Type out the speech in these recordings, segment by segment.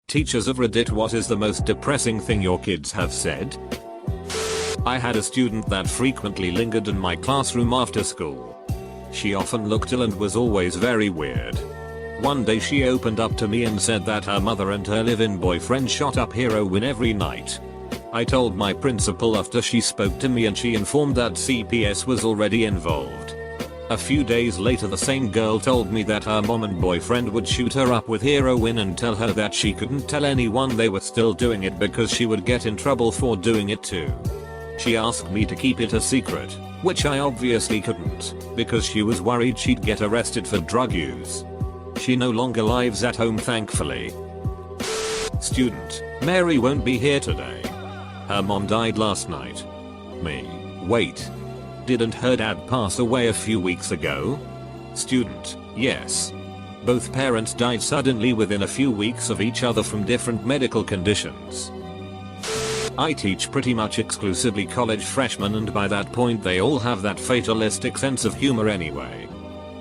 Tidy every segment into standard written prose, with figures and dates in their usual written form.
Teachers of Reddit, what is the most depressing thing your kids have said? I had a student that frequently lingered in my classroom after school. She often looked ill and was always very weird. One day she opened up to me and said that her mother and her live-in boyfriend shot up heroin every night. I told my principal after she spoke to me and she informed that CPS was already involved. A few days later the same girl told me that her mom and boyfriend would shoot her up with heroin and tell her that she couldn't tell anyone they were still doing it because she would get in trouble for doing it too. She asked me to keep it a secret, which I obviously couldn't, because she was worried she'd get arrested for drug use. She no longer lives at home, thankfully. Student, Mary won't be here today. Her mom died last night. Me. Wait. Didn't her dad pass away a few weeks ago? Student, yes. Both parents died suddenly within a few weeks of each other from different medical conditions. I teach pretty much exclusively college freshmen, and by that point they all have that fatalistic sense of humor anyway.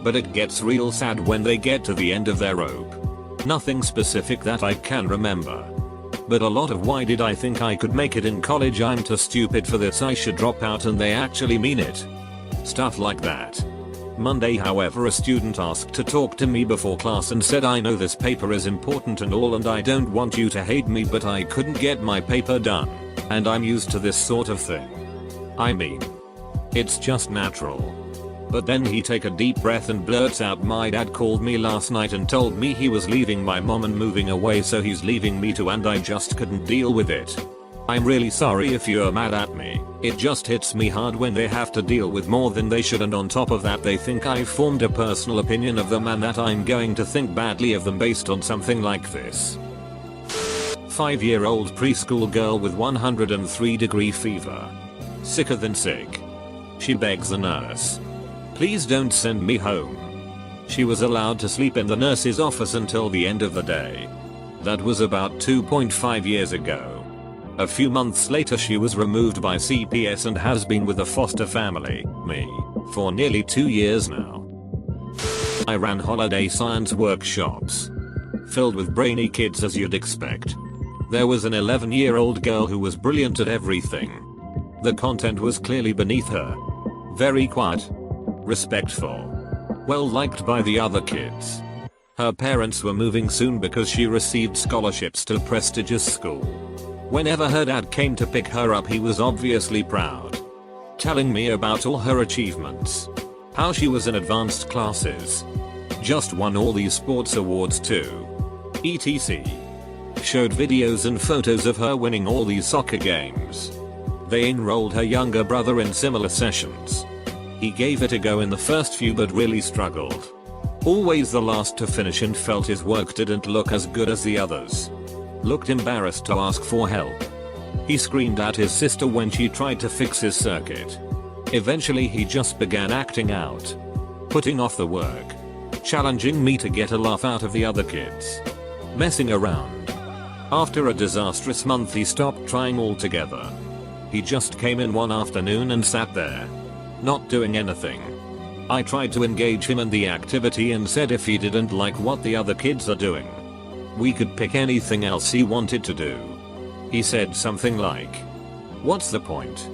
But it gets real sad when they get to the end of their rope. Nothing specific that I can remember, but a lot of why did I think I could make it in college, I'm too stupid for this, I should drop out, and they actually mean it. Stuff like that. Monday, however, a student asked to talk to me before class and said, I know this paper is important and all and I don't want you to hate me, but I couldn't get my paper done. And I'm used to this sort of thing. I mean, it's just natural. But then he take a deep breath and blurts out, my dad called me last night and told me he was leaving my mom and moving away, so he's leaving me too, and I just couldn't deal with it. I'm really sorry if you're mad at me. It just hits me hard when they have to deal with more than they should, and on top of that they think I've formed a personal opinion of them and that I'm going to think badly of them based on something like this. 5-year-old preschool girl with 103-degree fever. Sicker than sick. She begs the nurse, please don't send me home. She was allowed to sleep in the nurse's office until the end of the day. That was about 2.5 years ago. A few months later she was removed by CPS and has been with a foster family, me, for nearly 2 years now. I ran holiday science workshops. Filled with brainy kids as you'd expect. There was an 11-year-old girl who was brilliant at everything. The content was clearly beneath her. Very quiet. Respectful. Well liked by the other kids. Her parents were moving soon because she received scholarships to a prestigious school. Whenever her dad came to pick her up he was obviously proud. Telling me about all her achievements. How she was in advanced classes. Just won all these sports awards too. etc. Showed videos and photos of her winning all these soccer games. They enrolled her younger brother in similar sessions. He gave it a go in the first few but really struggled. Always the last to finish and felt his work didn't look as good as the others. Looked embarrassed to ask for help. He screamed at his sister when she tried to fix his circuit. Eventually he just began acting out. Putting off the work. Challenging me to get a laugh out of the other kids. Messing around. After a disastrous month he stopped trying altogether. He just came in one afternoon and sat there. Not doing anything. I tried to engage him in the activity and said if he didn't like what the other kids are doing, we could pick anything else he wanted to do. He said something like, what's the point?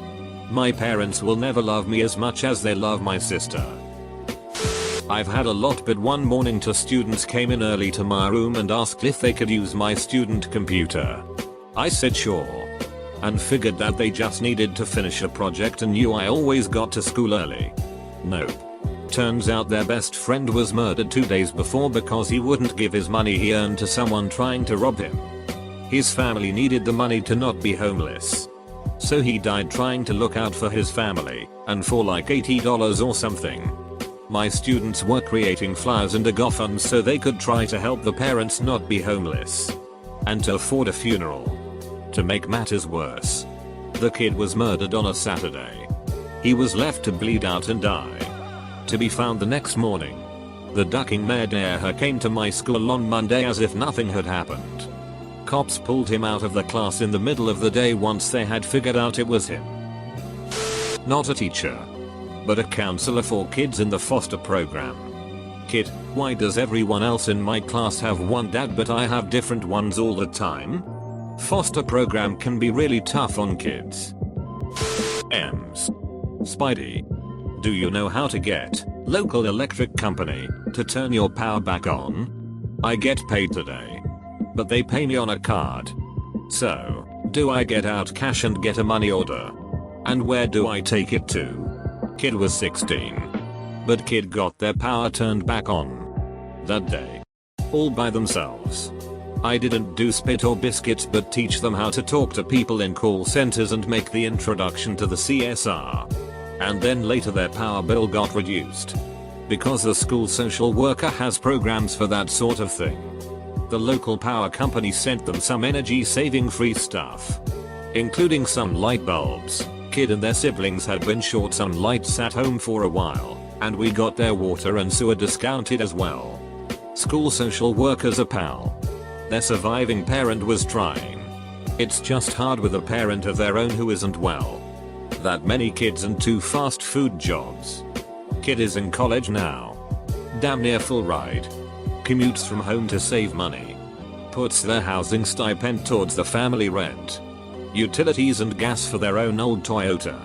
My parents will never love me as much as they love my sister. I've had a lot, but one morning two students came in early to my room and asked if they could use my student computer. I said sure. And figured that they just needed to finish a project and knew I always got to school early. Nope. Turns out their best friend was murdered 2 days before because he wouldn't give his money he earned to someone trying to rob him. His family needed the money to not be homeless. So he died trying to look out for his family, and for like $80 or something. My students were creating flyers and a GoFundMe so they could try to help the parents not be homeless. And to afford a funeral. To make matters worse, the kid was murdered on a Saturday. He was left to bleed out and die. To be found the next morning. The ducking murderer came to my school on Monday as if nothing had happened. Cops pulled him out of the class in the middle of the day once they had figured out it was him. Not a teacher, but a counselor for kids in the foster program. Kid, why does everyone else in my class have one dad but I have different ones all the time? Foster program can be really tough on kids. Ems. Spidey. Do you know how to get local electric company to turn your power back on? I get paid today, but they pay me on a card. So, do I get out cash and get a money order? And where do I take it to? Kid was 16. But kid got their power turned back on that day. All by themselves. I didn't do spit or biscuits but teach them how to talk to people in call centers and make the introduction to the CSR. And then later their power bill got reduced. Because the school social worker has programs for that sort of thing. The local power company sent them some energy saving free stuff. Including some light bulbs. Kid and their siblings had been short some lights at home for a while. And we got their water and sewer discounted as well. School social workers are pal. Their surviving parent was trying. It's just hard with a parent of their own who isn't well. That many kids and 2 fast food jobs. Kid is in college now. Damn near full ride. Commutes from home to save money. Puts their housing stipend towards the family rent. Utilities and gas for their own old Toyota.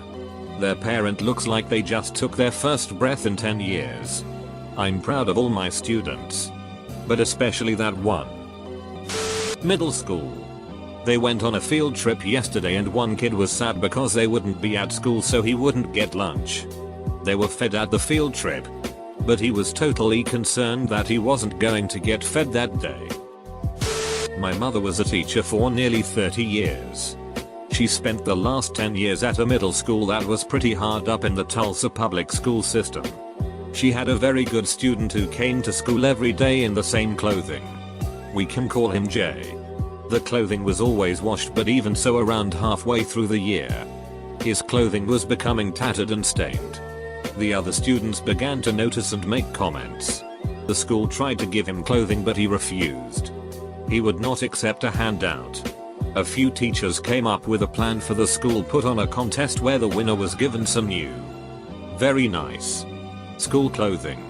Their parent looks like they just took their first breath in 10 years. I'm proud of all my students. But especially that one. Middle school. They went on a field trip yesterday and one kid was sad because they wouldn't be at school so he wouldn't get lunch. They were fed at the field trip. But he was totally concerned that he wasn't going to get fed that day. My mother was a teacher for nearly 30 years. She spent the last 10 years at a middle school that was pretty hard up in the Tulsa public school system. She had a very good student who came to school every day in the same clothing. We can call him Jay. The clothing was always washed but even so around halfway through the year, his clothing was becoming tattered and stained. The other students began to notice and make comments. The school tried to give him clothing but he refused. He would not accept a handout. A few teachers came up with a plan for the school, put on a contest where the winner was given some new, very nice school clothing.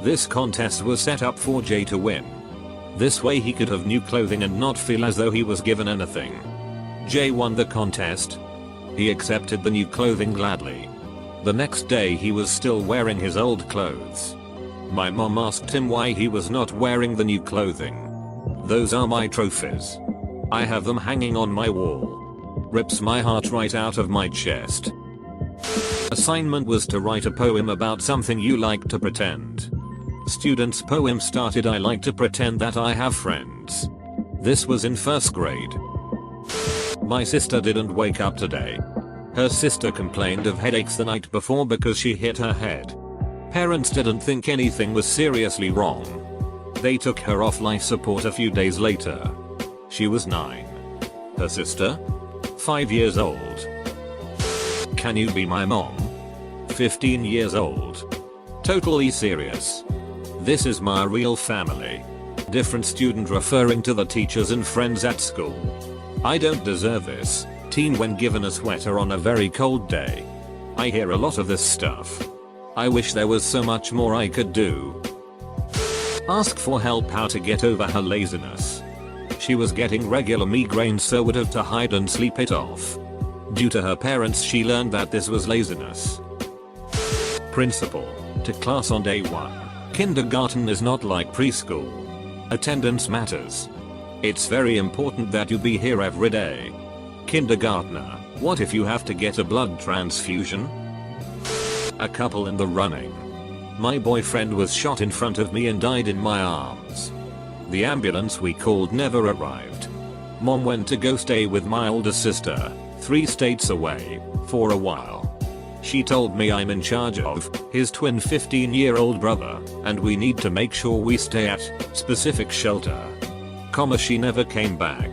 This contest was set up for Jay to win. This way he could have new clothing and not feel as though he was given anything. Jay won the contest. He accepted the new clothing gladly. The next day he was still wearing his old clothes. My mom asked him why he was not wearing the new clothing. Those are my trophies. I have them hanging on my wall. Rips my heart right out of my chest. Assignment was to write a poem about something you like to pretend. Student's poem started, I like to pretend that I have friends. This was in 1st grade. My sister didn't wake up today. Her sister complained of headaches the night before because she hit her head. Parents didn't think anything was seriously wrong. They took her off life support a few days later. She was 9. Her sister? 5 years old. Can you be my mom? 15 years old. Totally serious. This is my real family. Different student referring to the teachers and friends at school. I don't deserve this. Teen when given a sweater on a very cold day. I hear a lot of this stuff. I wish there was so much more I could do. Ask for help how to get over her laziness. She was getting regular migraines so would have to hide and sleep it off. Due to her parents she learned that this was laziness. Principal to class on day 1. Kindergarten is not like preschool. Attendance matters. It's very important that you be here every day. Kindergartner, what if you have to get a blood transfusion? A couple in the running. My boyfriend was shot in front of me and died in my arms. The ambulance we called never arrived. Mom went to go stay with my older sister, 3 states away, for a while. She told me I'm in charge of his twin 15-year-old brother, and we need to make sure we stay at specific shelter. She never came back.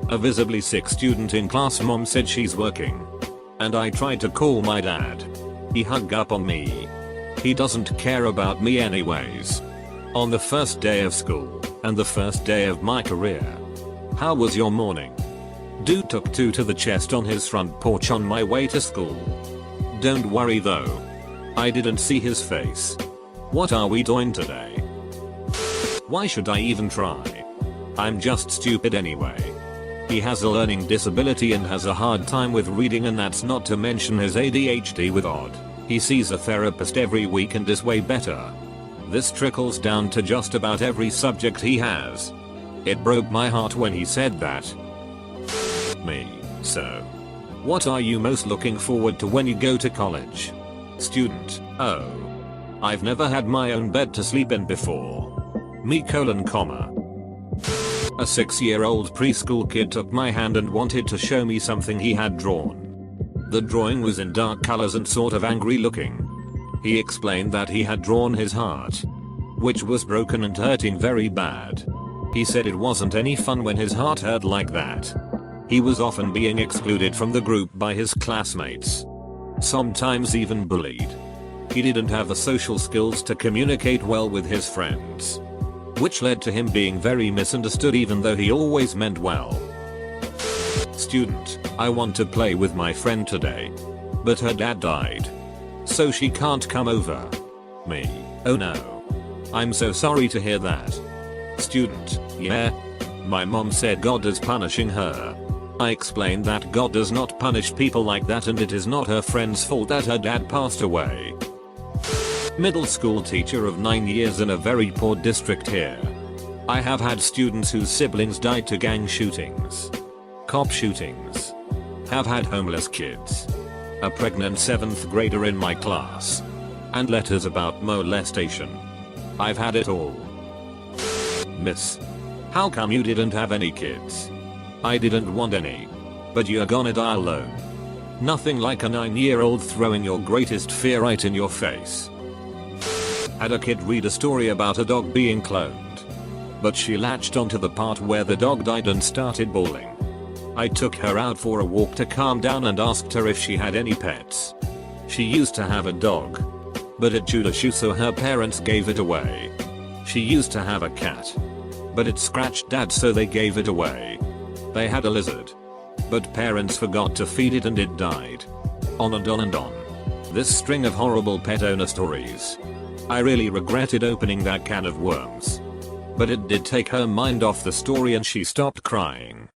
A visibly sick student in class mom said she's working. And I tried to call my dad. He hung up on me. He doesn't care about me anyways. On the first day of school, and the first day of my career. How was your morning? Dude took 2 to the chest on his front porch on my way to school. Don't worry though. I didn't see his face. What are we doing today? Why should I even try? I'm just stupid anyway. He has a learning disability and has a hard time with reading, and that's not to mention his ADHD with odd. He sees a therapist every week and is way better. This trickles down to just about every subject he has. It broke my heart when he said that. Me. So, what are you most looking forward to when you go to college? Student. Oh. I've never had my own bed to sleep in before. Me : A 6-year-old preschool kid took my hand and wanted to show me something he had drawn. The drawing was in dark colors and sort of angry looking. He explained that he had drawn his heart, which was broken and hurting very bad. He said it wasn't any fun when his heart hurt like that. He was often being excluded from the group by his classmates, sometimes even bullied. He didn't have the social skills to communicate well with his friends, which led to him being very misunderstood even though he always meant well. Student. I want to play with my friend today, but her dad died, so she can't come over. Me. Oh no. I'm so sorry to hear that. Student. Yeah. My mom said God is punishing her. I explained that God does not punish people like that, and it is not her friend's fault that her dad passed away. Middle school teacher of 9 years in a very poor district here. I have had students whose siblings died to gang shootings, cop shootings. Have had homeless kids, a pregnant 7th grader in my class, and letters about molestation. I've had it all. Miss. How come you didn't have any kids? I didn't want any. But you're gonna die alone. Nothing like a 9-year-old throwing your greatest fear right in your face. Had a kid read a story about a dog being cloned, but she latched onto the part where the dog died and started bawling. I took her out for a walk to calm down and asked her if she had any pets. She used to have a dog, but it chewed a shoe, so her parents gave it away. She used to have a cat, but it scratched dad, so they gave it away. They had a lizard, but parents forgot to feed it and it died. On and on and on. This string of horrible pet owner stories. I really regretted opening that can of worms, but it did take her mind off the story and she stopped crying.